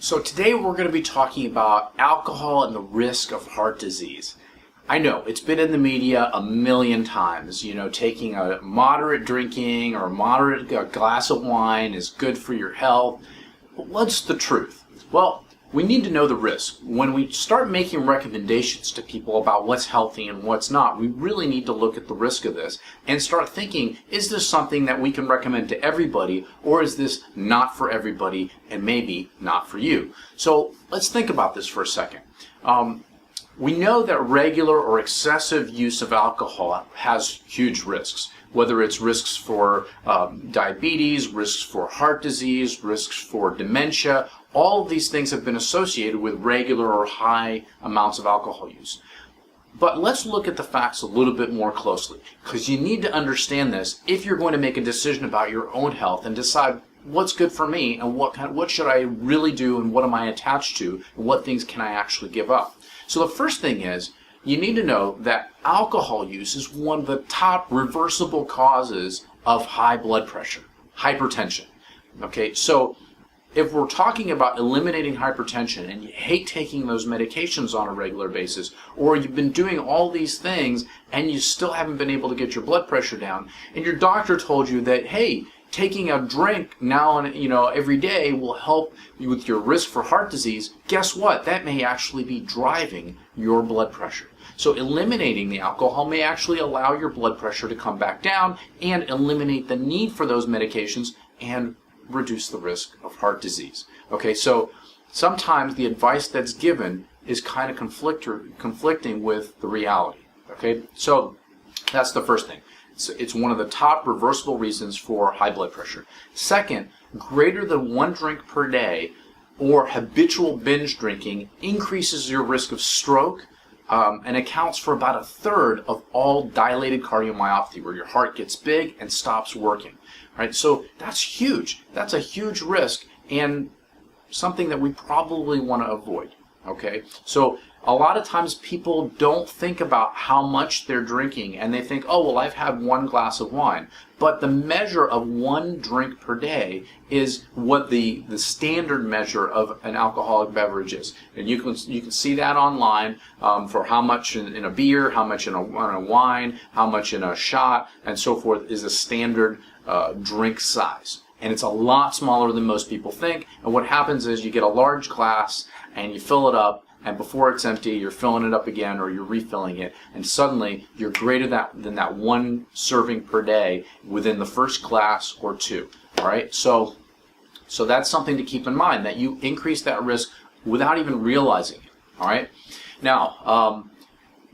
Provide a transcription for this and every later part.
So today we're going to be talking about alcohol and the risk of heart disease. I know it's been in the media a million times, taking a moderate drinking or a moderate glass of wine is good for your health. But what's the truth? Well, we need to know the risk. When we start making recommendations to people about what's healthy and what's not, we really need to look at the risk of this and start thinking, is this something that we can recommend to everybody, or is this not for everybody and maybe not for you? So let's think about this for a second. We know that regular or excessive use of alcohol has huge risks, whether it's risks for diabetes, risks for heart disease, risks for dementia. All of these things have been associated with regular or high amounts of alcohol use. But let's look at the facts a little bit more closely, because you need to understand this if you're going to make a decision about your own health and decide what's good for me and what should I really do and what am I attached to and what things can I actually give up. So the first thing is, you need to know that alcohol use is one of the top reversible causes of high blood pressure, hypertension. Okay, so if we're talking about eliminating hypertension and you hate taking those medications on a regular basis, or you've been doing all these things and you still haven't been able to get your blood pressure down, and your doctor told you that, hey, taking a drink now and every day will help you with your risk for heart disease, guess what? That may actually be driving your blood pressure. So eliminating the alcohol may actually allow your blood pressure to come back down and eliminate the need for those medications and reduce the risk of heart disease. Okay, so sometimes the advice that's given is kind of conflicting with the reality. Okay, so that's the first thing. It's one of the top reversible reasons for high blood pressure. Second, greater than 1 drink per day or habitual binge drinking increases your risk of stroke and accounts for about 1/3 of all dilated cardiomyopathy, where your heart gets big and stops working. Right? So that's huge. That's a huge risk and something that we probably want to avoid. Okay? So a lot of times people don't think about how much they're drinking, and they think, oh, well, I've had 1 glass of wine. But the measure of 1 drink per day is what the standard measure of an alcoholic beverage is. And you can see that online for how much in a beer, how much in a wine, how much in a shot, and so forth is a standard drink size. And it's a lot smaller than most people think. And what happens is you get a large glass and you fill it up, and before it's empty, you're filling it up again or you're refilling it, and suddenly you're greater than that 1 serving per day within the first glass or 2. All right, so that's something to keep in mind, that you increase that risk without even realizing it. All right, now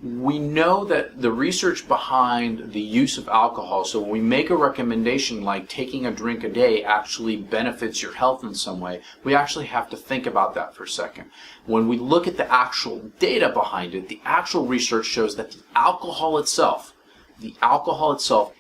we know that the research behind the use of alcohol, so when we make a recommendation like taking a drink a day actually benefits your health in some way, we actually have to think about that for a second. When we look at the actual data behind it, the actual research shows that the alcohol itself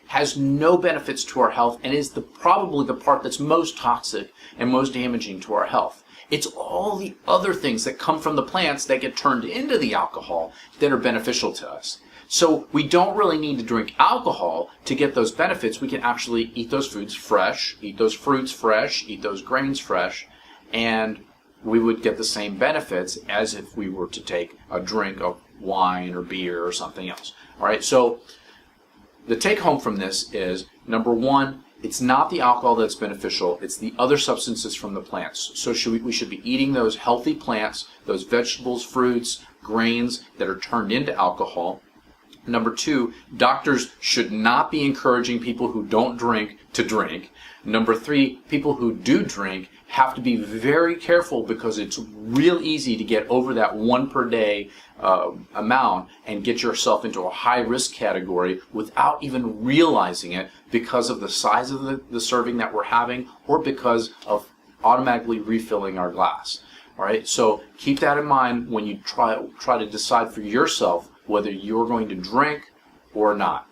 has no benefits to our health and is probably the part that's most toxic and most damaging to our health. It's all the other things that come from the plants that get turned into the alcohol that are beneficial to us. So we don't really need to drink alcohol to get those benefits. We can actually eat those foods fresh, eat those fruits fresh, eat those grains fresh, and we would get the same benefits as if we were to take a drink of wine or beer or something else. All right, so the take home from this is, number 1, it's not the alcohol that's beneficial, it's the other substances from the plants. So we should be eating those healthy plants, those vegetables, fruits, grains that are turned into alcohol. Number 2, doctors should not be encouraging people who don't drink to drink. Number 3, people who do drink have to be very careful, because it's real easy to get over that 1 per day amount and get yourself into a high risk category without even realizing it, because of the size of the serving that we're having or because of automatically refilling our glass. All right, so keep that in mind when you try to decide for yourself whether you're going to drink or not.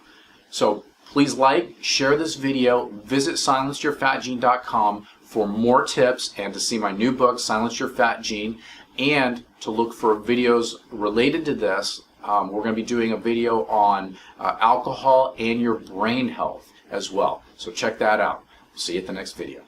So please share this video, visit silenceyourfatgene.com for more tips and to see my new book, Silence Your Fat Gene, and to look for videos related to this. We're going to be doing a video on alcohol and your brain health as well. So check that out. See you at the next video.